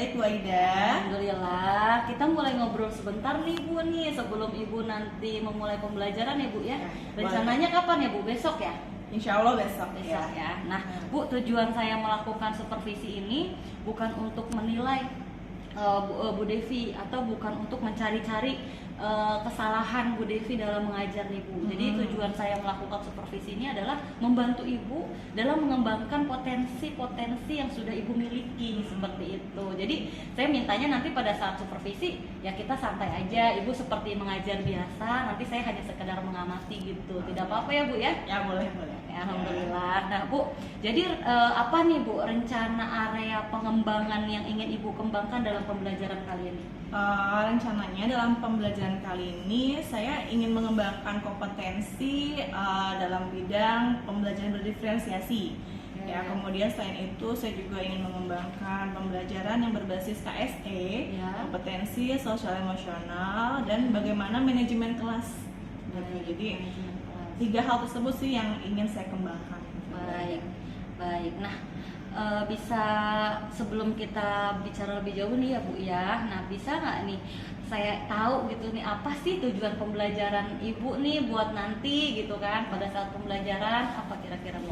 baik Bu Aida. Alhamdulillah, kita mulai ngobrol sebentar nih Bu nih sebelum Ibu nanti memulai pembelajaran ya Bu ya. Rencananya kapan ya Bu? Besok ya? Insya Allah besok Ya. Nah Bu, tujuan saya melakukan supervisi ini bukan untuk menilai Bu Devi atau bukan untuk mencari-cari kesalahan Bu Devi dalam mengajar nih Bu. Jadi tujuan saya melakukan supervisi ini adalah membantu Ibu dalam mengembangkan potensi-potensi yang sudah Ibu miliki seperti itu. Jadi saya mintanya nanti pada saat supervisi ya kita santai aja, Ibu seperti mengajar biasa, nanti saya hanya sekedar mengamati gitu. Tidak apa-apa ya Bu ya? Ya boleh. Ya, alhamdulillah. Nah Bu, jadi apa nih Bu rencana area pengembangan yang ingin Ibu kembangkan dalam pembelajaran kali ini? Rencananya dalam pembelajaran kali ini saya ingin mengembangkan kompetensi dalam bidang pembelajaran berdiferensiasi. Ya, kemudian selain itu saya juga ingin mengembangkan pembelajaran yang berbasis KSE, kompetensi sosial emosional, dan bagaimana manajemen kelas. Jadi 3 hal tersebut sih yang ingin saya kembangkan. Baik. Nah, bisa sebelum kita bicara lebih jauh nih ya Bu ya. Nah, bisa nggak nih saya tahu gitu nih apa sih tujuan pembelajaran Ibu nih buat nanti gitu kan pada saat pembelajaran apa kira-kira Bu?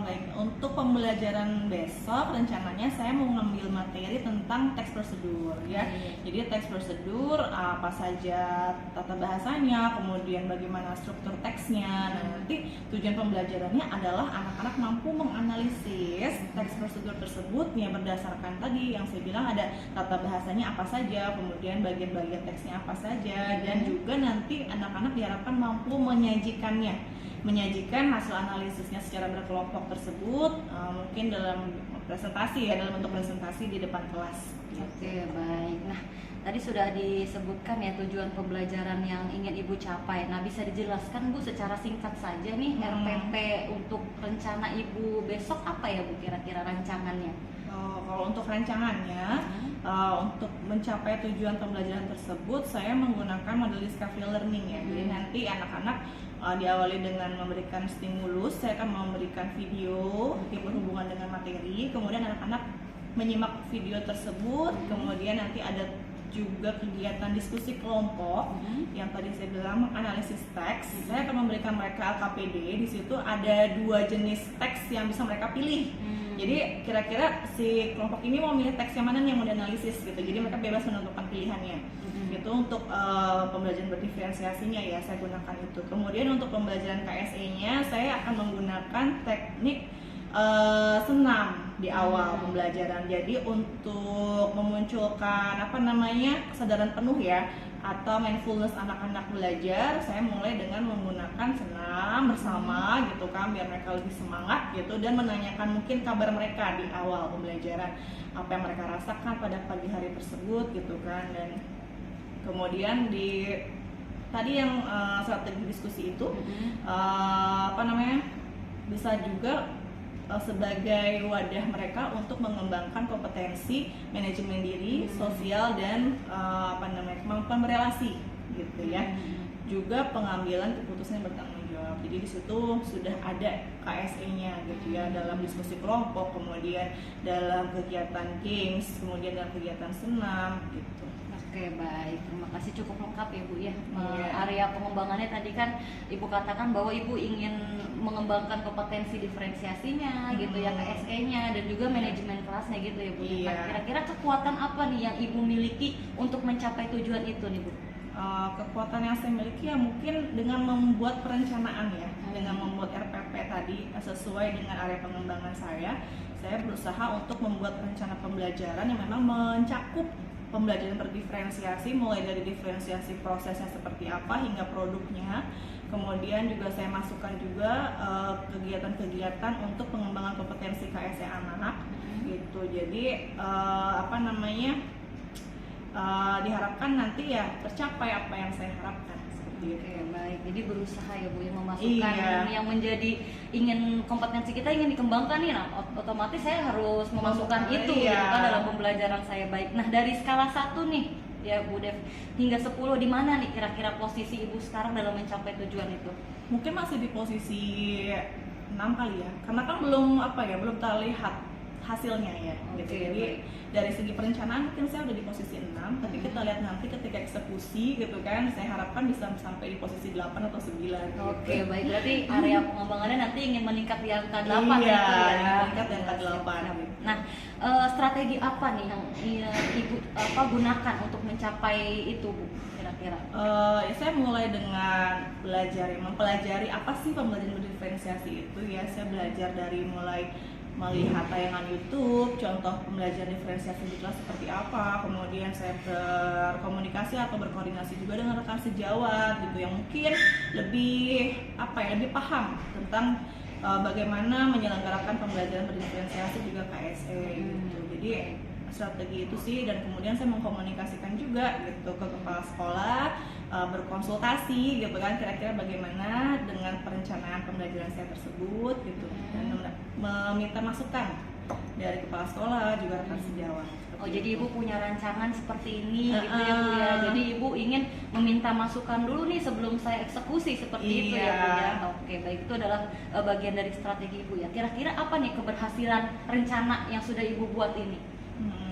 Baik, untuk pembelajaran besok rencananya saya mau ngambil materi tentang teks prosedur ya. Jadi teks prosedur apa saja tata bahasanya, kemudian bagaimana struktur teksnya. Nah, nanti tujuan pembelajarannya adalah anak-anak mampu menganalisis teks prosedur tersebut yang berdasarkan tadi yang saya bilang ada tata bahasanya apa saja, kemudian bagian-bagian teksnya apa saja, dan juga nanti anak-anak diharapkan mampu menyajikan hasil analisisnya secara berkelompok tersebut mungkin dalam presentasi ya, dalam bentuk presentasi di depan kelas. Oke, baik. Nah, tadi sudah disebutkan ya tujuan pembelajaran yang ingin Ibu capai. Nah, bisa dijelaskan Bu secara singkat saja nih RPP untuk rencana Ibu besok apa ya Bu kira-kira rancangannya? Kalau untuk rancangannya, untuk mencapai tujuan pembelajaran tersebut, saya menggunakan model discovery learning ya. Jadi nanti anak-anak diawali dengan memberikan stimulus, saya akan memberikan video yang berhubungan dengan materi, kemudian anak-anak menyimak video tersebut, kemudian nanti ada juga kegiatan diskusi kelompok yang tadi saya bilang menganalisis teks. Saya akan memberikan mereka LKPD. Di situ ada 2 jenis teks yang bisa mereka pilih. Jadi kira-kira si kelompok ini mau milih teks yang mana nih yang mau dianalisis gitu. Jadi mereka bebas menentukan pilihannya. Itu untuk pembelajaran berdiferensiasinya ya, saya gunakan itu. Kemudian untuk pembelajaran KSE-nya saya akan menggunakan teknik senam di awal pembelajaran. Jadi untuk memunculkan kesadaran penuh ya atau mindfulness anak-anak belajar, saya mulai dengan menggunakan senam bersama gitu kan, biar mereka lebih semangat gitu, dan menanyakan mungkin kabar mereka di awal pembelajaran, apa yang mereka rasakan pada pagi hari tersebut gitu kan. Dan kemudian di tadi yang strategi diskusi itu bisa juga sebagai wadah mereka untuk mengembangkan kompetensi manajemen diri, sosial, dan kemampuan berelasi gitu ya. Juga pengambilan keputusan yang bertanggung jawab. Jadi di situ sudah ada KSE-nya gitu ya, dalam diskusi kelompok, kemudian dalam kegiatan games, kemudian dalam kegiatan senam gitu. Oke, baik. Terima kasih, cukup lengkap ya Bu ya. Area pengembangannya tadi kan Ibu katakan bahwa Ibu ingin mengembangkan kompetensi diferensiasinya gitu ya, KSE-nya, dan juga manajemen kelasnya gitu ya Bu. Nah, kira-kira kekuatan apa nih yang Ibu miliki untuk mencapai tujuan itu nih Bu? Kekuatan yang saya miliki ya mungkin dengan membuat perencanaan ya, dengan membuat RPP tadi sesuai dengan area pengembangan saya berusaha untuk membuat rencana pembelajaran yang memang mencakup pembelajaran berdiferensiasi, mulai dari diferensiasi prosesnya seperti apa hingga produknya. Kemudian juga saya masukkan juga kegiatan-kegiatan untuk pengembangan kompetensi KSE anak gitu. Jadi diharapkan nanti ya tercapai apa yang saya harapkan. Oke, baik. Jadi berusaha ya Bu yang memasukkan yang menjadi ingin kompetensi kita ingin dikembangkan nih. Nah, otomatis saya harus memasukkan itu gitu kan dalam pembelajaran saya. Baik. Nah, dari skala 1 nih ya Bu Dev hingga 10 di mana nih kira-kira posisi Ibu sekarang dalam mencapai tujuan itu? Mungkin masih di posisi 6 kali ya. Karena kan belum terlihat hasilnya ya gitu. Oke, Jadi baik. dari segi perencanaan mungkin saya udah di posisi 6, tapi kita lihat nanti ketika eksekusi gitu kan, saya harapkan bisa sampai di posisi 8 atau 9 gitu. Oke, baik. Berarti area pengembangannya nanti ingin meningkat di angka 8 Iya, itu ya. ingin meningkat di angka Siap, 8. siap. Nah, strategi apa nih yang Ibu gunakan untuk mencapai itu, Bu? Kira-kira? Ya saya mulai dengan mempelajari apa sih pembelajaran berdiferensiasi itu ya. Saya belajar dari mulai melihat tayangan YouTube, contoh pembelajaran diferensiasi di kelas seperti apa, kemudian saya berkomunikasi atau berkoordinasi juga dengan rekan sejawat gitu yang mungkin lebih lebih paham tentang bagaimana menyelenggarakan pembelajaran berdiferensiasi juga KSE gitu. Jadi strategi itu sih, dan kemudian saya mengkomunikasikan juga gitu ke kepala sekolah, berkonsultasi gitu kan, kira-kira bagaimana dengan perencanaan pembelajaran saya tersebut gitu, dan meminta masukan dari kepala sekolah juga rekan sejawat. Oh, jadi Ibu punya rancangan seperti ini gitu ya, Bu ya. Jadi Ibu ingin meminta masukan dulu nih sebelum saya eksekusi seperti itu ya, Bu ya. Oke, baik, itu adalah bagian dari strategi Ibu ya. Kira-kira apa nih keberhasilan rencana yang sudah Ibu buat ini?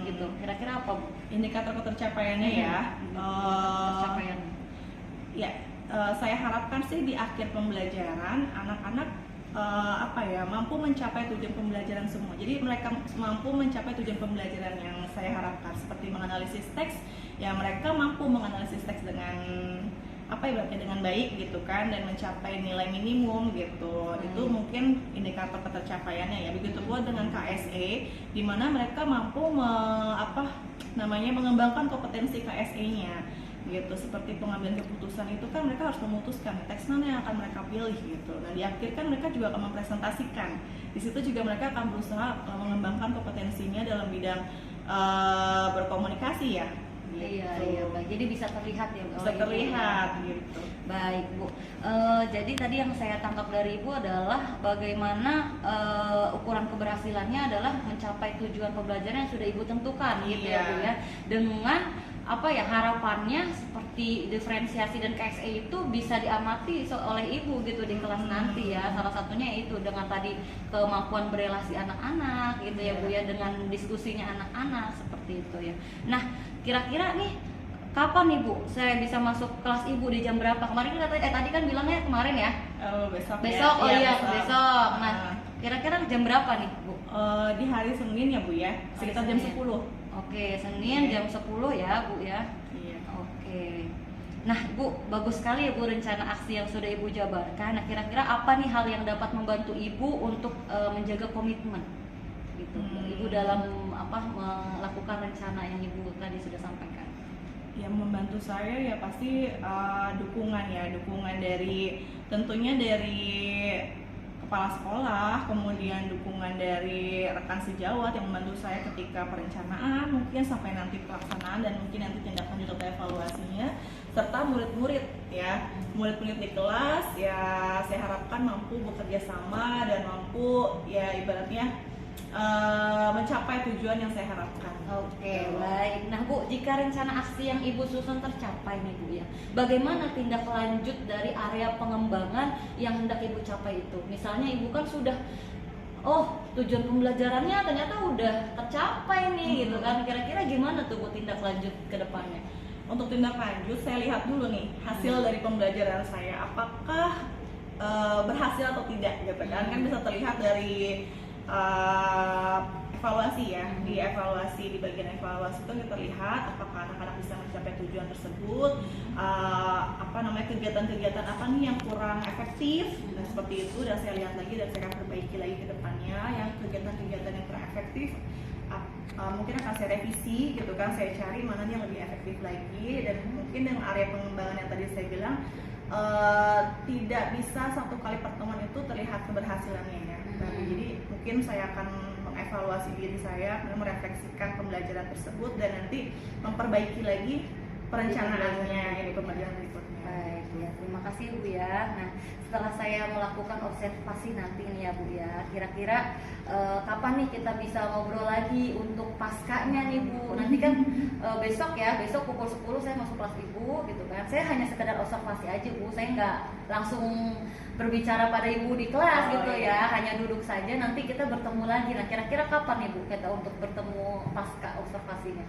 Gitu. Kira-kira apa, Bu? Indikator ketercapaiannya ya. Ketercapaian. Ya, saya harapkan sih di akhir pembelajaran anak-anak mampu mencapai tujuan pembelajaran semua. Jadi mereka mampu mencapai tujuan pembelajaran yang saya harapkan, seperti menganalisis teks. Ya, mereka mampu menganalisis teks dengan dengan baik gitu kan, dan mencapai nilai minimum gitu. Itu mungkin indikator ketercapaiannya ya. Begitu pula dengan KSE, di mana mereka mampu mengembangkan kompetensi KSE-nya gitu. Seperti pengambilan keputusan itu kan mereka harus memutuskan teks mana yang akan mereka pilih gitu. Nah, di akhir kan mereka juga akan mempresentasikan. Di situ juga mereka akan berusaha mengembangkan kompetensinya dalam bidang berkomunikasi ya. Gitu. Iya, baik. Jadi bisa terlihat ya, Bisa terlihat gitu. Baik, Bu. Jadi tadi yang saya tangkap dari Ibu adalah bagaimana ukuran keberhasilannya adalah mencapai tujuan pembelajaran yang sudah Ibu tentukan gitu ya, Bu ya. Dengan harapannya seperti diferensiasi dan KSE itu bisa diamati oleh Ibu gitu di kelas nanti ya. Salah satunya itu dengan tadi kemampuan berelasi anak-anak gitu ya, Bu ya, dengan diskusinya anak-anak seperti itu ya. Nah, kira-kira nih kapan nih, Bu, saya bisa masuk kelas Ibu di jam berapa? Kemarin tadi kan bilangnya kemarin ya? Besok. Besok, ya. Besok. Nah, kira-kira jam berapa nih, Bu? Di hari Senin ya, Bu ya, sekitar jam 10. Oke, Senin jam 10 ya, Bu ya. Iya. Oke. Nah, Bu, bagus sekali ya, Bu, rencana aksi yang sudah Ibu jabarkan. Nah, kira-kira apa nih hal yang dapat membantu Ibu untuk menjaga komitmen gitu, Ibu dalam melakukan rencana yang Ibu tadi sudah sampaikan? Yang membantu saya ya pasti dukungan tentunya dari kepala sekolah, kemudian dukungan dari rekan sejawat yang membantu saya ketika perencanaan, mungkin sampai nanti pelaksanaan, dan mungkin nanti tindak lanjut atau evaluasinya, serta murid-murid ya, murid-murid di kelas ya. Saya harapkan mampu bekerja sama dan mampu ya ibaratnya mencapai tujuan yang saya harapkan. Oke, baik. Nah, Bu, jika rencana aksi yang Ibu susun tercapai nih, Bu ya, bagaimana tindak lanjut dari area pengembangan yang hendak Ibu capai itu? Misalnya Ibu kan sudah tujuan pembelajarannya ternyata udah tercapai nih gitu kan. Kira-kira gimana tuh, Bu, tindak lanjut ke depannya? Untuk tindak lanjut saya lihat dulu nih hasil dari pembelajaran saya, apakah berhasil atau tidak gitu kan. Kan bisa terlihat dari evaluasi ya. Di evaluasi, di bagian evaluasi itu kita lihat apakah anak-anak bisa mencapai tujuan tersebut, kegiatan-kegiatan apa nih yang kurang efektif, dan seperti itu. Dan saya lihat lagi dan saya akan perbaiki lagi ke depannya. Yang kegiatan-kegiatan yang kurang efektif mungkin akan saya revisi gitu kan, saya cari mana yang lebih efektif lagi. Dan mungkin dengan area pengembangan yang tadi saya bilang, tidak bisa satu kali pertemuan itu terlihat keberhasilannya ya. Jadi mungkin saya akan mengevaluasi diri saya, merefleksikan pembelajaran tersebut, dan nanti memperbaiki lagi perencanaannya ini pembelajaran berikutnya. Baik ya, terima kasih Bu ya. Nah, setelah saya melakukan observasi nanti nih ya Bu ya, kira-kira kapan nih kita bisa ngobrol lagi untuk paskanya nih Bu? Nanti kan besok ya, besok pukul 10 saya masuk kelas Ibu gitu kan. Saya hanya sekedar observasi aja Bu, saya nggak langsung berbicara pada Ibu di kelas gitu ya, hanya duduk saja. Nanti kita bertemu lagi. Nah, kira-kira kapan nih Bu kita untuk bertemu pasca observasinya?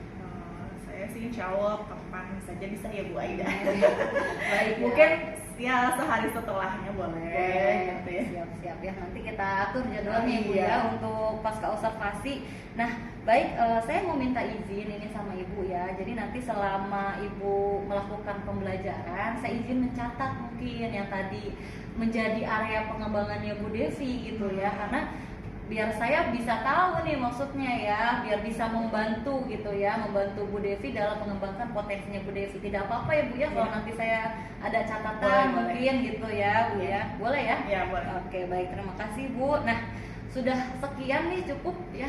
Saya sih insya Allah kapan saja bisa ya Bu Aida. Baik, Mungkin ya sehari setelahnya boleh gitu ya. Siap-siap ya, nanti kita atur jadwalnya Bu Iya. ya untuk pasca observasi. Nah, baik, saya mau minta izin ini sama Ibu ya. Jadi nanti selama Ibu melakukan pembelajaran, saya izin mencatat mungkin yang tadi menjadi area pengembangannya Bu Devi gitu ya, karena biar saya bisa tahu nih maksudnya ya, biar bisa membantu gitu ya, membantu Bu Devi dalam mengembangkan potensinya Bu Devi. Tidak apa-apa ya Bu ya, kalau nanti saya ada catatan Boleh. mungkin gitu ya Bu ya, boleh ya? Ya boleh. Oke, baik, terima kasih Bu. Nah, sudah sekian nih, cukup ya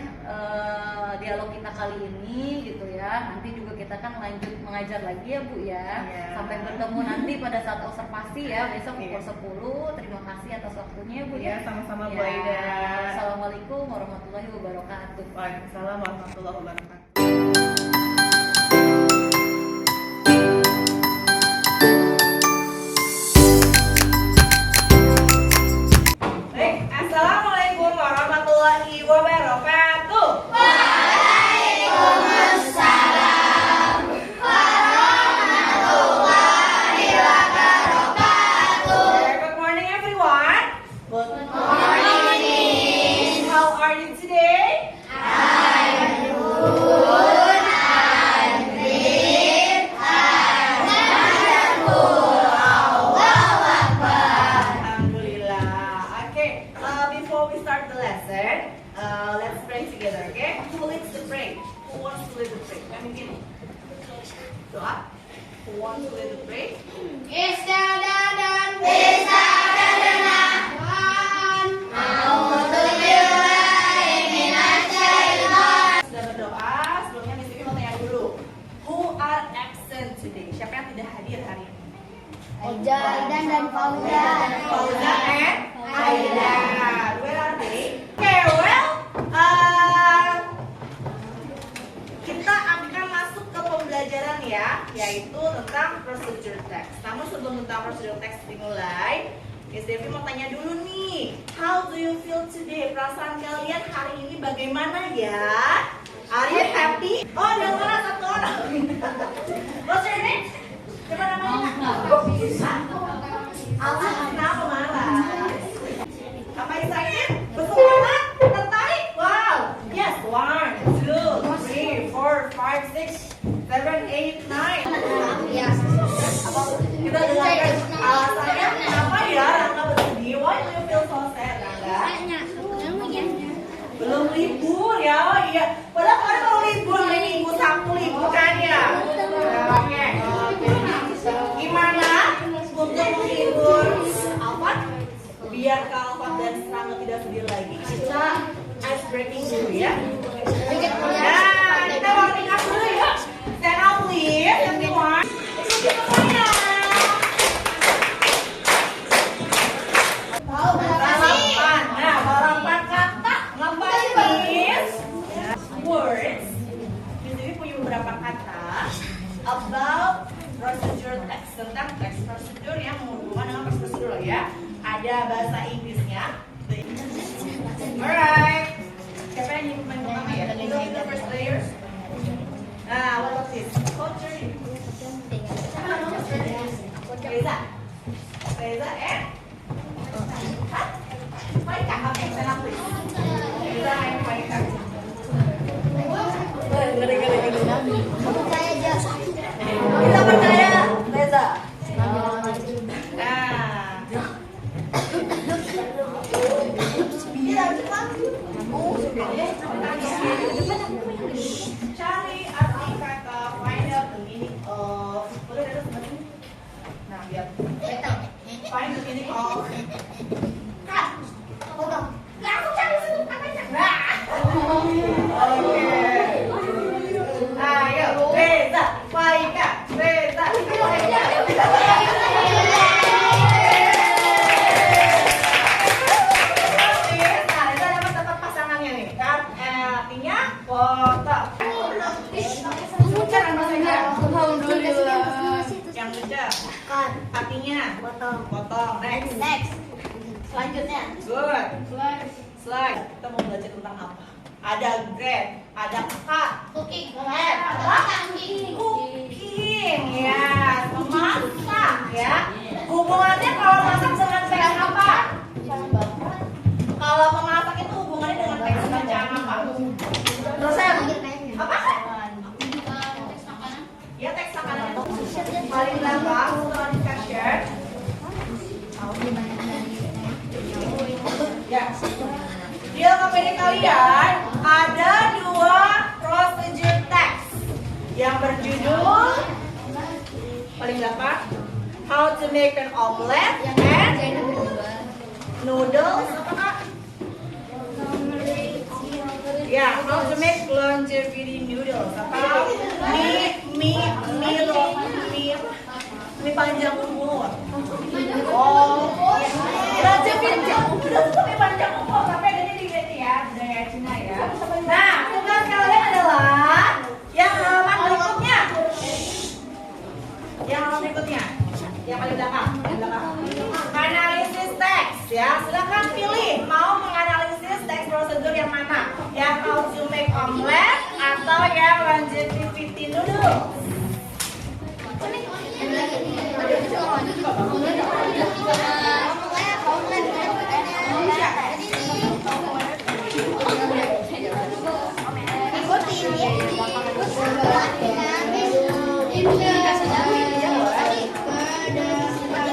dialog kita kali ini gitu ya. Nanti juga kita kan lanjut mengajar lagi ya Bu ya. Iya. Sampai bertemu nanti pada saat observasi ya, besok Iya. pukul 10. Terima kasih atas waktunya Bu Ya, ya. sama-sama Bu Ya, Aida. Assalamualaikum warahmatullahi wabarakatuh. Waalaikumsalam warahmatullahi wabarakatuh. Baik, assalamualaikum warahmatullahi wabarakatuh. Good morning, everyone. Good morning. How are you today? Alhamdulillah. Okay. Before we start the lesson, let's pray together. Okay. Who leads the prayer? Who wants to lead the prayer? Kami gini. Doa. Who wants to lead the prayer? Sudah berdoa, sebelumnya Miss Vivi mau tanya dulu. Who are absent today? Siapa yang tidak hadir hari ini? Aidan dan Fauzan. Fauza and Aida. Where are they? Okay, well, kita akan masuk ke pembelajaran ya, yaitu tentang procedure text. Namun sebelum tentang procedure text dimulai, Miss Devi mau tanya dulu nih, how do you feel today? Perasaan kalian hari ini bagaimana ya? Are you happy? Oh, ada mana satu orang? What's your name? Siapa namanya? Alma, kenapa marah? Apa excited? Bersemangat? Tertarik? Wow! Yes, 1, 2, 3, 4, 5, 6, 7, 8, 9. Kita dengarkan alasannya kenapa ya Rangga bersedih? Why do you feel so sad, Rangga? Belum libur ya? Oh iya. Padahal kemarin mau libur hari Minggu, Sabtu libur kan ya? Oke. Gimana untuk menghibur Alfat? Biar Kak Alfat dan Rangga tidak sedih lagi. Kita ice breaking dulu ya. Nah, kita warming up dulu ya. Stand up please, everyone. Ikuti semuanya. Balapan. Nah, balapan kata. Ngapain, Miss? Words. Miss ini punya beberapa kata about procedure text, tentang text procedure yang menghubungkan dengan text procedure ya. Ada bahasa Inggrisnya. Alright. Siapa yang nyebut main pertama ya? Kita the first players. Nah, what about this? Culture ini. Siapa namanya? Reza. Reza and Faika. Oke, stand up please. Reza and Faika. Gede. Kita percaya Reza. Nah. Cari arti kata, find out the meaning of. Boleh ada sebelah sini? Nah, biar find the meaning of. Kak, nggak aku cari sini katanya. Oke. Ayo, Reza, Faika, Reza. artinya? Potong. Next. Selanjutnya. Good. Slide. Kita mau belajar tentang apa? Ada grab, ada cut, Cooking. cooking, ya, memasak, ya. Hubungannya kalau masak dengan teks apa? Kalau memasak itu hubungannya dengan teks bacaan apa? Dosen, apa? Ya teks makanan itu paling gampang setelah discussion. Ya. Di LKPD kalian ada 2 procedure text yang berjudul paling gampang How to make an omelette and noodles. Apa kak? Ya, how to make longevity noodles. Apa? Mie panjang umur. Oh, longevity noodles itu mie panjang umur. Tapi ada di sini ya, budaya Cina ya. Nah, tugas kalian adalah yang halaman berikutnya. Yang paling belakang. Analisis teks ya. Silakan pilih mau menganalisis teks prosedur yang mana? Yang how to make omelette atau yang longevity noodles?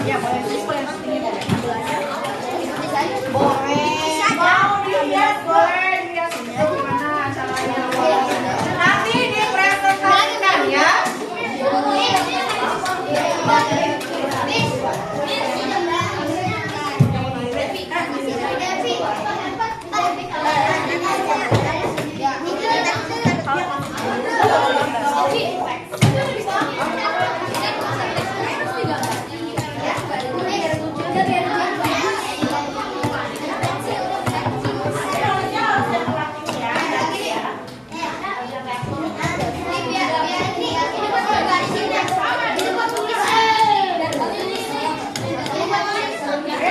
Ya boleh sih, boleh tinggi boleh. Boleh. Mau dilihat boleh dilihat gimana caranya. Nanti dipresentasikan ya.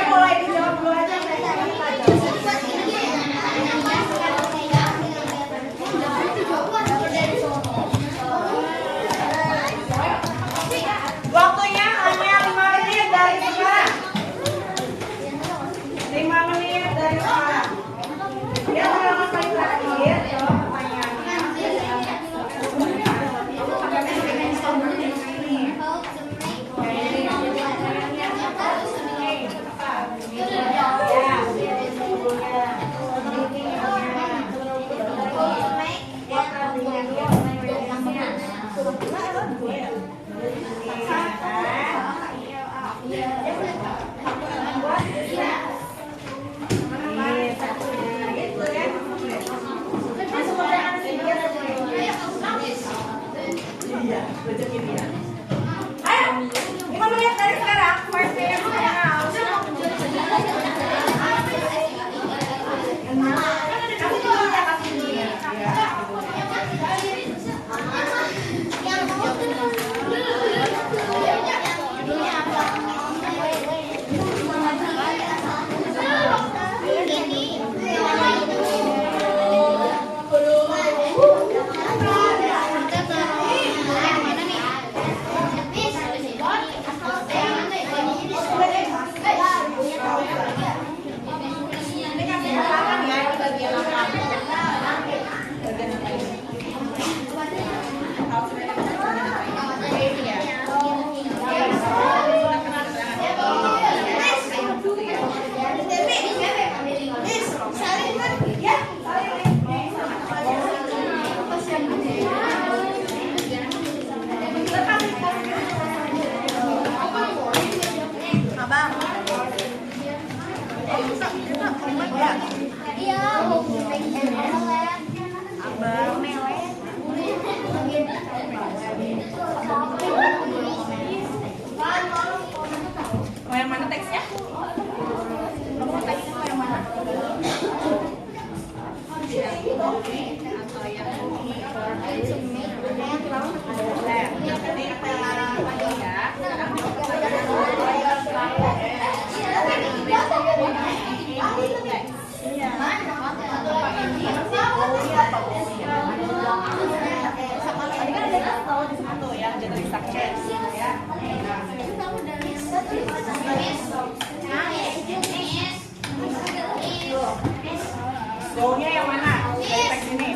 Mulai dijawab dulu aja. tahu di sana tuh yang gender structure ya. Goalnya yang mana? Dari teks ini.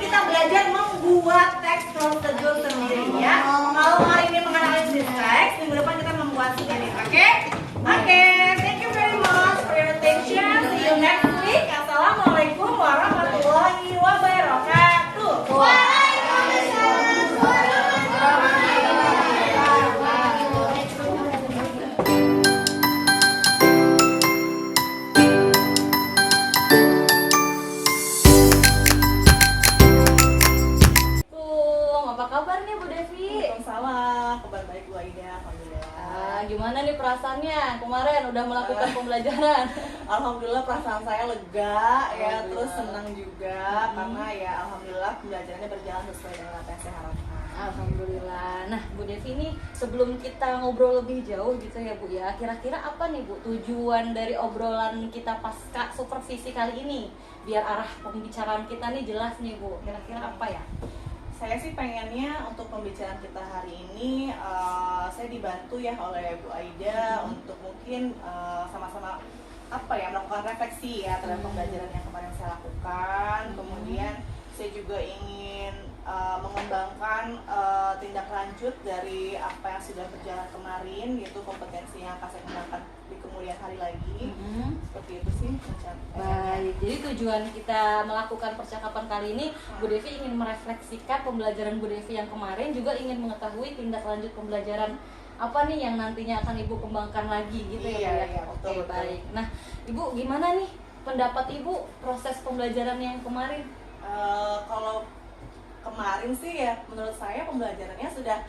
Kita belajar membuat teks prosedur sendiri ya. Kalau hari ini menganalisis teks, minggu depan kita membuat sendiri. Oke? Oke, thank you very much for your attention. See you next week. Assalamualaikum warahmatullahi wabarakatuh. Gimana nih perasaannya kemarin udah melakukan pembelajaran? Alhamdulillah perasaan saya lega ya, terus senang juga karena ya alhamdulillah pembelajarannya berjalan sesuai dengan apa yang saya harapkan. Alhamdulillah. Nah Bu Devi ini sebelum kita ngobrol lebih jauh gitu ya Bu ya, kira-kira apa nih Bu tujuan dari obrolan kita pasca supervisi kali ini biar arah pembicaraan kita nih jelas nih Bu, kira-kira apa ya? Saya sih pengennya untuk pembicaraan kita hari ini saya dibantu ya oleh Bu Aida untuk mungkin sama-sama apa ya melakukan refleksi ya terhadap pembelajaran yang kemarin saya lakukan. Kemudian saya juga ingin mengembangkan tindak lanjut dari apa yang sudah berjalan kemarin, yaitu kompetensi yang akan saya kembangkan di kemudian hari lagi. Seperti itu sih. Baik, jadi tujuan kita melakukan percakapan kali ini, Bu Devi ingin merefleksikan pembelajaran Bu Devi yang kemarin, juga ingin mengetahui tindak lanjut pembelajaran apa nih yang nantinya akan Ibu kembangkan lagi gitu ya Bu ya? Iya, Oke, baik. Nah Ibu gimana nih pendapat Ibu proses pembelajaran yang kemarin? Kalau kemarin sih ya menurut saya pembelajarannya sudah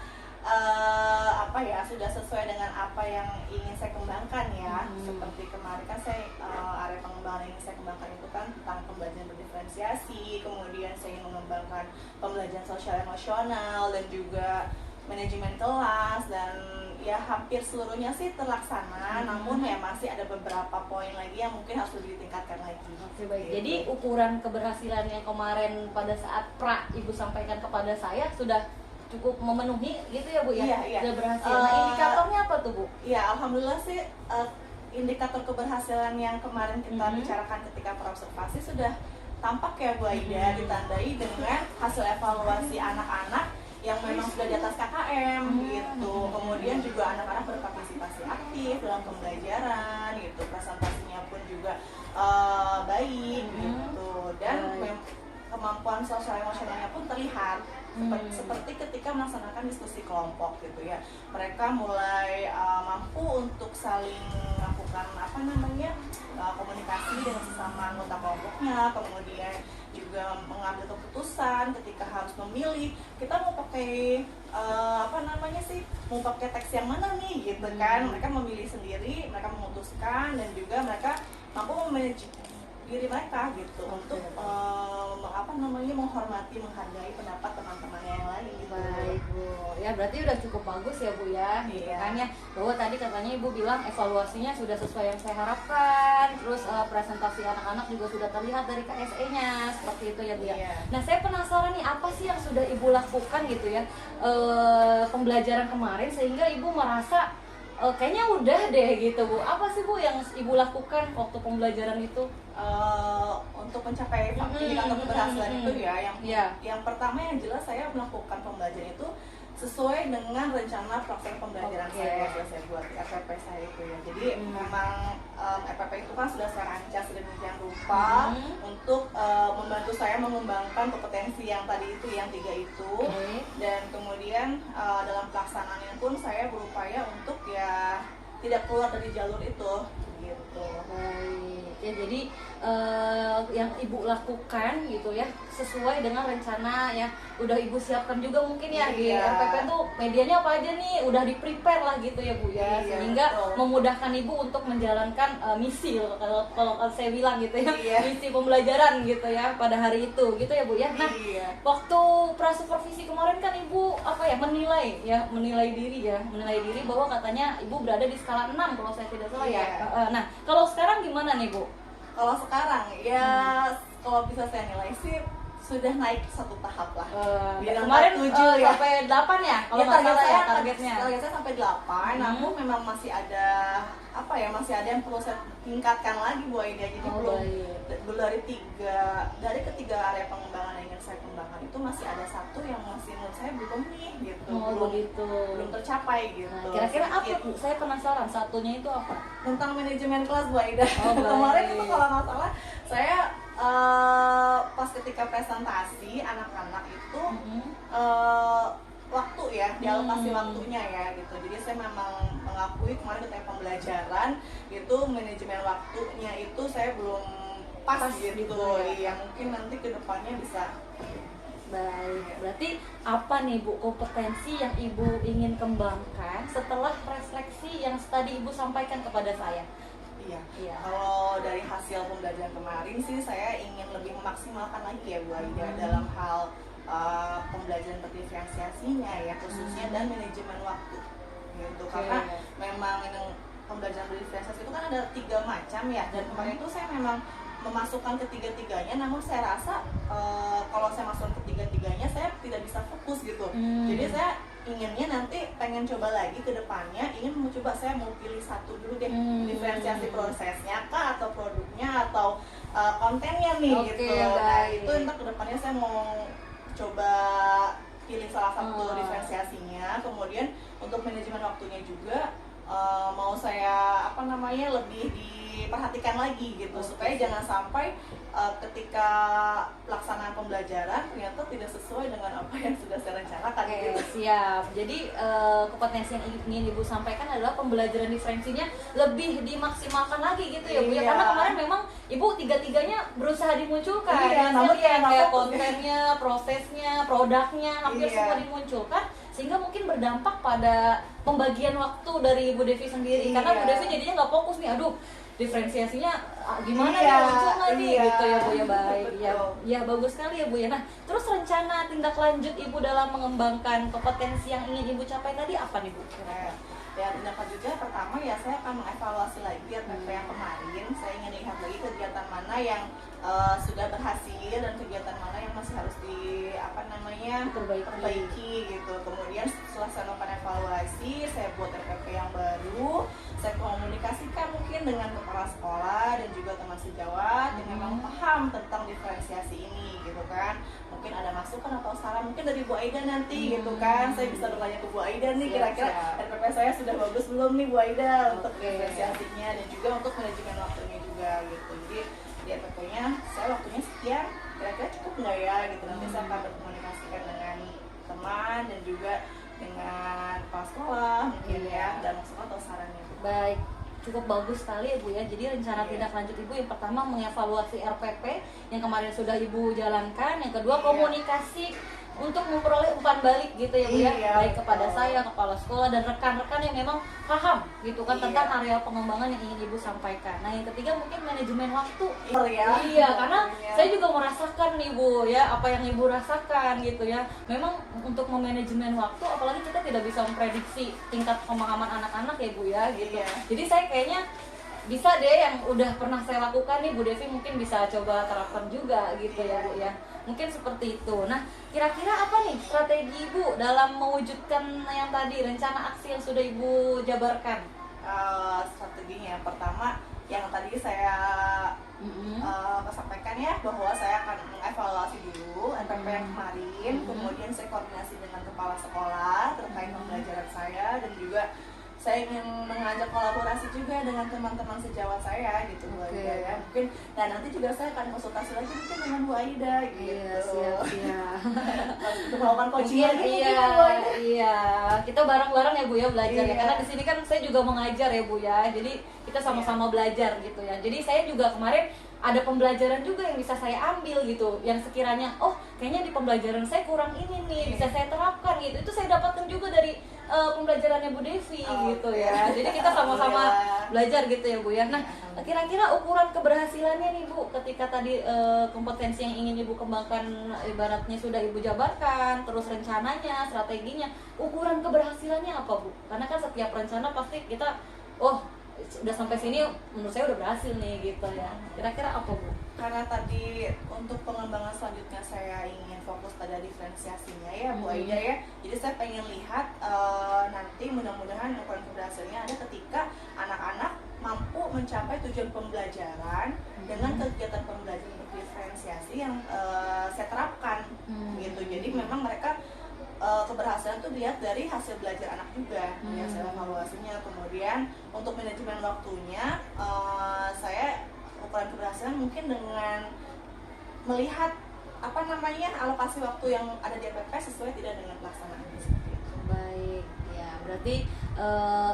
sudah sesuai dengan apa yang ingin saya kembangkan ya. Seperti kemarin kan saya area pengembangan yang ingin saya kembangkan itu kan tentang pembelajaran berdiferensiasi, kemudian saya ingin mengembangkan pembelajaran sosial emosional dan juga manajemen kelas, dan ya hampir seluruhnya sih terlaksana. Namun ya masih ada beberapa poin lagi yang mungkin harus lebih ditingkatkan lagi. Oke, baik. Jadi ukuran keberhasilan yang kemarin pada saat Ibu sampaikan kepada saya sudah cukup memenuhi gitu ya Bu ya? Iya. Sudah berhasil. Nah indikatornya apa tuh Bu? Bu? Ya, alhamdulillah sih indikator keberhasilan yang kemarin kita bicarakan ketika praobservasi sudah tampak ya Bu Aida, ditandai dengan hasil evaluasi anak-anak yang memang sudah di atas KKM gitu. Kemudian juga anak-anak berpartisipasi aktif dalam pembelajaran gitu, presentasinya pun juga baik gitu, dan kemampuan sosial emosionalnya pun terlihat seperti ketika melaksanakan diskusi kelompok gitu ya. Mereka mulai mampu untuk saling melakukan komunikasi dengan sesama anggota kelompoknya, kemudian juga mengambil keputusan ketika harus memilih kita mau pakai mau pakai teks yang mana nih gitu kan. Mereka memilih sendiri, mereka memutuskan, dan juga mereka mampu memanage diri mereka gitu untuk menghormati, menghargai pendapat teman-teman yang lain gitu. Baik Bu, ya berarti udah cukup bagus ya Bu ya, gitu kan ya. Bahwa tadi katanya Ibu bilang evaluasinya sudah sesuai yang saya harapkan, terus presentasi anak-anak juga sudah terlihat dari KSE-nya, seperti itu ya Bu ya. Nah saya penasaran nih, apa sih yang sudah Ibu lakukan gitu ya pembelajaran kemarin sehingga Ibu merasa kayaknya udah deh gitu Bu. Apa sih Bu yang Ibu lakukan waktu pembelajaran itu? Untuk mencapai indikator keberhasilan itu ya, yang pertama yang jelas saya melakukan pembelajaran itu sesuai dengan rencana praktek pembelajaran saya yang sudah saya buat di RPP saya itu ya. Jadi memang RPP itu kan sudah saya rancang sedemikian rupa untuk membantu saya mengembangkan kompetensi yang tadi itu, yang 3 itu, dan kemudian dalam pelaksanaannya pun saya berupaya untuk ya tidak keluar dari jalur itu gitu. Baik, ya jadi yang Ibu lakukan gitu ya sesuai dengan rencana ya, udah Ibu siapkan juga mungkin ya di RPP tuh medianya apa aja nih, udah di prepare lah gitu ya Bu ya, sehingga memudahkan Ibu untuk menjalankan misi kalau saya bilang gitu ya, misi pembelajaran gitu ya pada hari itu gitu ya Bu ya. Nah waktu prasupervisi kemarin kan Ibu menilai diri bahwa katanya Ibu berada di skala 6 kalau saya tidak salah ya. Nah kalau sekarang gimana nih Bu? Kalau sekarang ya kalau bisa saya nilai sih sudah naik satu tahap lah. Kemarin 7 sampai 8 ya kalau nggak salah ya targetnya. Target saya sampai 8, namun memang masih ada yang perlu saya tingkatkan lagi Bu Aida. Jadi belum dari ketiga area pengembangan yang ingin saya kembangkan itu masih ada satu yang masih menurut saya belum nih gitu. Belum tercapai gitu. Nah, kira-kira apa Bu? Saya penasaran, satunya itu apa? Tentang manajemen kelas Bu Aida. Kemarin itu kalau nggak salah saya pas ketika presentasi anak-anak itu waktu ya, dialokasi waktunya ya gitu. Jadi saya memang mengakui kemarin ketika pembelajaran itu manajemen waktunya itu saya belum pas gitu. Iya, mungkin nanti kedepannya bisa. Baik, berarti apa nih Bu kompetensi yang Ibu ingin kembangkan setelah refleksi yang tadi Ibu sampaikan kepada saya? Iya. Kalau dari hasil pembelajaran kemarin sih saya ingin lebih memaksimalkan lagi ya Bu Aida dalam hal pembelajaran berdiferensiasinya ya, khususnya dan manajemen waktu gitu. Karena memang pembelajaran berdiferensiasi itu kan ada 3 macam ya, dan kemarin itu saya memang memasukkan ketiga-tiganya, namun saya rasa kalau saya masukkan ketiga-tiganya saya tidak bisa fokus gitu. Jadi saya inginnya nanti pengen coba lagi ke depannya, ingin mencoba saya mau pilih satu dulu deh, diferensiasi prosesnya kah, atau produknya, atau kontennya nih gitu. Nah itu untuk ke depannya saya mau coba pilih salah satu diferensiasinya. Kemudian untuk manajemen waktunya juga mau saya lebih diperhatikan lagi gitu, supaya jangan sampai ketika pelaksanaan pembelajaran ternyata tidak sesuai dengan apa yang sudah saya rencanakan. Gitu. Siap. Jadi kompetensi yang ingin Ibu sampaikan adalah pembelajaran diferensinya lebih dimaksimalkan lagi gitu ya Bu ya. Karena kemarin memang Ibu tiga-tiganya berusaha dimunculkan. Kayak kontennya, prosesnya, produknya hampir semua dimunculkan, sehingga mungkin berdampak pada pembagian waktu dari Bu Devi sendiri. Karena Bu Devi jadinya nggak fokus nih, aduh diferensiasinya gimana nih, muncul nggak nih gitu ya Bu ya. Baik ya bagus sekali ya Bu ya. Nah terus rencana tindak lanjut Ibu dalam mengembangkan kompetensi yang ingin Ibu capai tadi apa nih Bu? Ya tindak lanjutnya pertama ya saya akan mengevaluasi lagi RPP yang kemarin. Saya ingin lihat lagi kegiatan mana yang sudah berhasil dan kegiatan mana yang masih harus diperbaiki gitu. Kemudian setelah saya melakukan evaluasi, saya buat RPP yang baru mungkin dengan kepala sekolah dan juga teman sejawat yang memang paham tentang diferensiasi ini gitu kan. Mungkin ada masukan atau saran mungkin dari Bu Aida nanti gitu kan. Saya bisa bertanya ke Bu Aida nih, kira-kira RPP saya sudah bagus belum nih Bu Aida untuk diferensiasinya dan juga untuk manajemen waktunya juga gitu. Jadi di RPP-nya saya waktunya sekian, kira-kira cukup nggak ya gitu. Nanti saya akan berkomunikasikan dengan teman dan juga dengan kepala sekolah mungkin ya, dan masukan atau sarannya. Baik, cukup bagus sekali ya Bu ya. Jadi rencana tindak lanjut Ibu yang pertama mengevaluasi RPP yang kemarin sudah Ibu jalankan, yang kedua komunikasi untuk memperoleh umpan balik gitu ya Bu ya, baik kepada saya, kepala sekolah dan rekan-rekan yang memang paham gitu kan tentang area pengembangan yang ingin Ibu sampaikan. Nah yang ketiga mungkin manajemen waktu. Iya, karena saya juga merasakan nih Bu ya, apa yang Ibu rasakan gitu ya. Memang untuk memanajemen waktu, apalagi kita tidak bisa memprediksi tingkat pemahaman anak-anak ya Bu ya gitu. Jadi saya kayaknya bisa deh yang udah pernah saya lakukan nih Bu Devi mungkin bisa coba terapkan juga gitu ya Bu ya. Mungkin seperti itu. Nah, kira-kira apa nih strategi Ibu dalam mewujudkan yang tadi rencana aksi yang sudah Ibu jabarkan? Strateginya yang pertama yang tadi saya sampaikan ya, bahwa saya akan mengevaluasi dulu RPP yang kemarin, kemudian saya koordinasi dengan kepala sekolah terkait pembelajaran saya dan juga saya ingin mengajak kolaborasi juga dengan teman-teman sejawat saya gitu Bu Aida ya. Mungkin dan nanti juga saya akan konsultasi lagi mungkin dengan Bu Aida gitu. Iya, siap. Untuk melakukan coaching lagi mungkin Bu Aida. Iya, kita bareng-bareng ya Bu ya belajar ya. Karena di sini kan saya juga mengajar ya Bu ya. Jadi kita sama-sama belajar gitu ya. Jadi saya juga kemarin ada pembelajaran juga yang bisa saya ambil gitu, yang sekiranya oh kayaknya di pembelajaran saya kurang ini nih, bisa saya terapkan gitu. Itu saya dapatkan juga dari pembelajarannya Bu Devi gitu ya. Jadi kita sama-sama belajar gitu ya Bu ya. Nah kira-kira ukuran keberhasilannya nih Bu, ketika tadi kompetensi yang ingin Ibu kembangkan ibaratnya sudah Ibu jabarkan, terus rencananya, strateginya, ukuran keberhasilannya apa Bu? Karena kan setiap rencana pasti kita udah sampai sini menurut saya udah berhasil nih gitu ya. Kira-kira apa Bu? Karena tadi untuk pengembangan selanjutnya saya ingin fokus pada diferensiasinya ya Bu Aida ya. Jadi saya pengen lihat nanti mudah-mudahan ukuran keberhasilannya ada ketika anak-anak mampu mencapai tujuan pembelajaran dengan kegiatan pembelajaran berdiferensiasi yang saya terapkan gitu. Jadi memang mereka keberhasilan itu dilihat dari hasil belajar anak juga, ya saya evaluasinya. Kemudian untuk manajemen waktunya, saya ukuran keberhasilan mungkin dengan melihat alokasi waktu yang ada di RPP sesuai tidak dengan pelaksanaannya seperti itu. Baik, ya berarti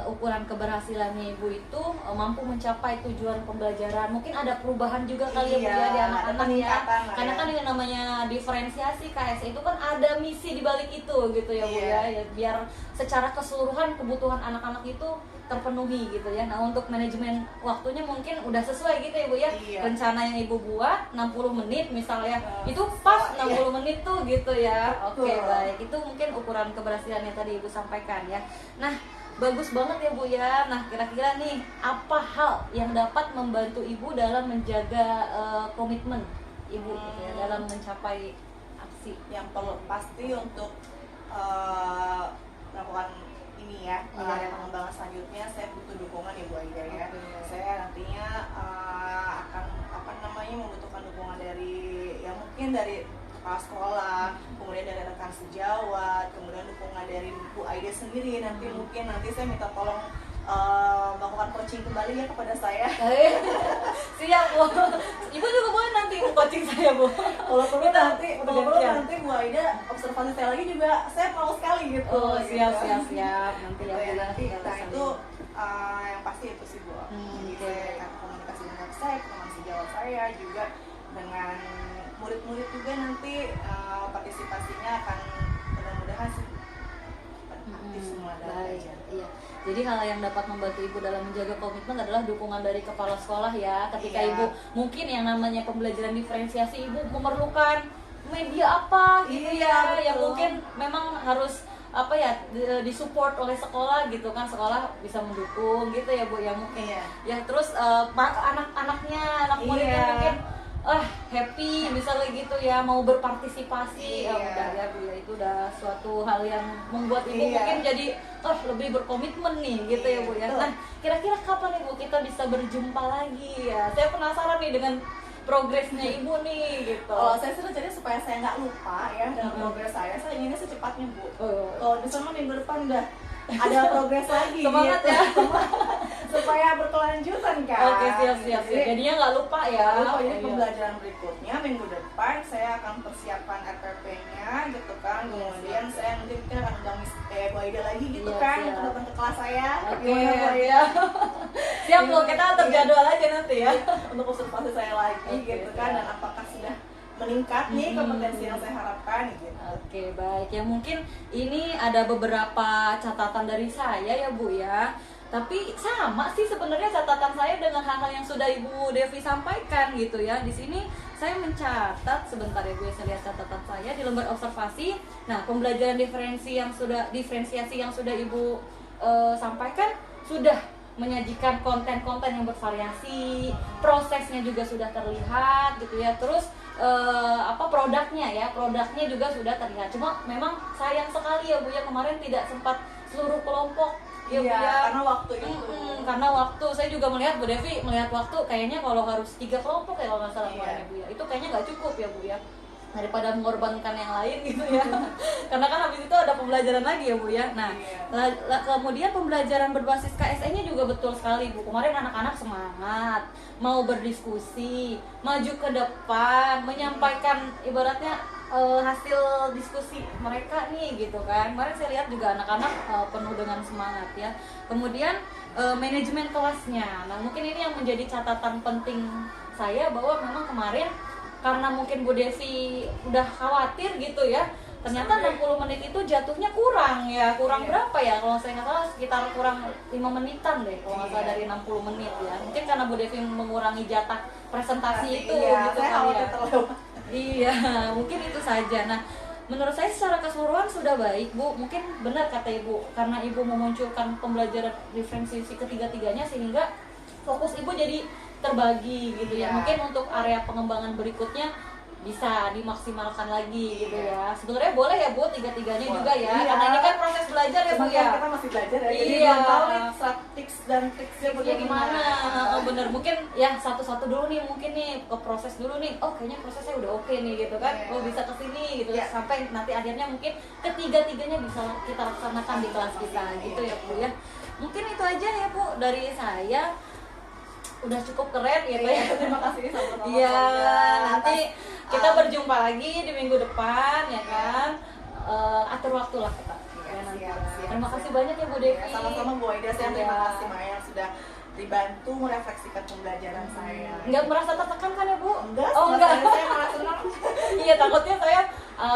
ukuran keberhasilannya Ibu itu mampu mencapai tujuan pembelajaran. Mungkin ada perubahan juga kali ya Bu ya di anak-anak ya. Karena kan yang namanya diferensiasi KS itu kan ada misi di balik itu gitu ya Bu ya. Biar secara keseluruhan kebutuhan anak-anak itu terpenuhi gitu ya. Nah untuk manajemen waktunya mungkin udah sesuai gitu ya Bu ya. Rencana yang Ibu buat 60 menit misalnya, itu pas 60 menit tuh gitu ya. Oke, baik. Itu mungkin ukuran keberhasilan yang tadi Ibu sampaikan ya. Nah bagus banget ya Bu ya. Nah kira-kira nih apa hal yang dapat membantu Ibu dalam menjaga komitmen Ibu gitu ya, dalam mencapai aksi? Yang perlu pasti untuk melakukan ini ya, pengembangan selanjutnya saya butuh dukungan ya Bu Aida ya. Saya nantinya akan membutuhkan dukungan dari mungkin dari kepala sekolah, kemudian dari rekan sejawat, kemudian dukungan dari Bu Aida sendiri. Nanti saya minta tolong melakukan coaching kembali ya kepada saya. Siap Bu. Ibu juga boleh nanti coaching saya Bu. Kalau perlu nanti Bu Aida observasi saya lagi juga, saya mau sekali gitu. Siap. Nanti ya Bu. Nah itu yang pasti itu sih Bu. Jadi saya akan komunikasi dengan teman sejawat saya juga dengan murid-murid juga nanti partisipasinya akan mudah-mudahan sih aktif semua dalam belajar. Iya. Jadi hal yang dapat membantu Ibu dalam menjaga komitmen adalah dukungan dari kepala sekolah ya. Ketika Ibu mungkin yang namanya pembelajaran diferensiasi, Ibu memerlukan media apa gitu ya, yang mungkin memang harus disupport oleh sekolah gitu kan, sekolah bisa mendukung gitu ya Bu ya mungkin ya terus anak-anaknya, anak muridnya mungkin happy misalnya gitu ya, mau berpartisipasi. Iya. Udah ya Bu ya, itu udah suatu hal yang membuat Ibu Iya. mungkin jadi lebih berkomitmen nih gitu ya Bu ya. Betul. Nah, kira-kira kapan nih Bu kita bisa berjumpa lagi ya? Saya penasaran nih dengan progresnya Ibu nih gitu. Saya sih rencananya supaya saya nggak lupa ya dengan progres saya inginnya secepatnya Bu. Oh. Kalau misalnya minggu depan udah ada progres lagi Semangat gitu. ya. Supaya berkelanjutan kan. Oke, siap. Jadinya nggak lupa ya. Lalu ini Oh, iya. pembelajaran berikutnya minggu depan saya akan persiapkan RPP-nya gitu kan. Iya, Kemudian siap. saya nanti mungkin akan undang Miss Bu Aida lagi gitu Iya, kan siap. untuk datang ke kelas saya. Oke. Gimana Bu Aida? Siap loh, kita atur jadwal aja nanti ya. Untuk observasi saya lagi Oke, gitu kan, siap. dan apakah sudah meningkat nih kompetensi yang saya harapkan gitu. Oke, baik. Ya mungkin ini ada beberapa catatan dari saya ya Bu ya. Tapi sama sih sebenarnya catatan saya dengan hal-hal yang sudah Ibu Devi sampaikan gitu ya. Di sini saya mencatat sebentar ya Bu, saya lihat catatan saya di lembar observasi. Nah, pembelajaran diferensiasi yang sudah Ibu sampaikan sudah menyajikan konten-konten yang bervariasi, prosesnya juga sudah terlihat gitu ya. Terus produknya juga sudah terlihat. Cuma memang sayang sekali ya Bu ya, kemarin tidak sempat seluruh kelompok ya Bu Iya, ya. karena waktu itu. Karena waktu, saya juga melihat Bu Devi melihat waktu kayaknya kalau harus 3 kelompok ya kalau nggak salah Iya. kemarin ya Bu ya. Itu kayaknya nggak cukup ya Bu ya, daripada mengorbankan yang lain gitu ya. Karena kan habis itu ada pembelajaran lagi ya Bu ya. Nah, Iya. kemudian pembelajaran berbasis KSE-nya juga betul sekali Bu. Kemarin anak-anak semangat, mau berdiskusi, maju ke depan, menyampaikan ibaratnya hasil diskusi mereka nih gitu kan. Kemarin saya lihat juga anak-anak penuh dengan semangat ya. Kemudian manajemen kelasnya. Nah, mungkin ini yang menjadi catatan penting saya, bahwa memang kemarin karena mungkin Bu Devi udah khawatir gitu ya, ternyata 60 menit itu jatuhnya kurang ya. Kurang Iya. berapa ya, kalau saya nggak salah sekitar kurang 5 menitan deh kalau nggak salah Iya. dari 60 menit ya. Mungkin karena Bu Devi mengurangi jatah presentasi itu Iya, gitu saya kali ya. khawatir terlewat. Iya, mungkin itu saja. Nah, menurut saya secara keseluruhan sudah baik Bu. Mungkin benar kata Ibu, karena Ibu memunculkan pembelajaran diferensiasi ketiga-tiganya sehingga fokus Ibu jadi terbagi gitu ya. Iya. Mungkin untuk area pengembangan berikutnya bisa dimaksimalkan lagi gitu Iya. ya. Sebenarnya boleh ya Bu, tiga-tiganya Wah, juga ya. iya. Karena ini kan proses belajar ya Bu Cuman ya. kan kita masih belajar ya, jadi Iya. belum tahu nih tips dan triksnya Ya gimana? bagaimana. Oh, bener, mungkin ya satu-satu dulu nih, mungkin nih ke proses dulu nih. Oh, kayaknya prosesnya udah oke nih gitu kan. Iya. Oh, bisa kesini gitu. Iya. Sampai nanti akhirnya mungkin ketiga-tiganya bisa kita laksanakan di kelas kita gitu ya Bu ya. Mungkin itu aja ya Bu dari saya. Udah cukup keren gitu ya. Terima kasih sama-sama. Iya, nanti kita atas- berjumpa lagi di minggu depan ya kan. Atur waktu lah kita. Iya, Ya, nanti. siap. Terima kasih banyak ya Bu Devi. Ya, sama-sama Bu Aida, saya terima Iya. kasih Maya yang sudah dibantu merefleksikan pembelajaran saya. Nggak merasa tertekan kan ya Bu? Enggak, Oh enggak. saya malah senang. Iya, takutnya saya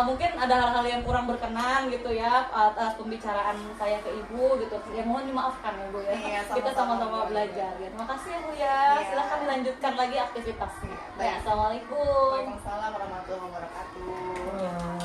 mungkin ada hal-hal yang kurang berkenan gitu ya atas pembicaraan saya ke Ibu gitu. Ya mohon dimaafkan ya Bu ya. Iya, Kita sama-sama, sama-sama Bu. belajar ya. Terima kasih ya Bu ya. Iya. Silahkan dilanjutkan lagi aktivitasnya. Baik. Ya, Assalamualaikum. Waalaikumsalam warahmatullahi wabarakatuh.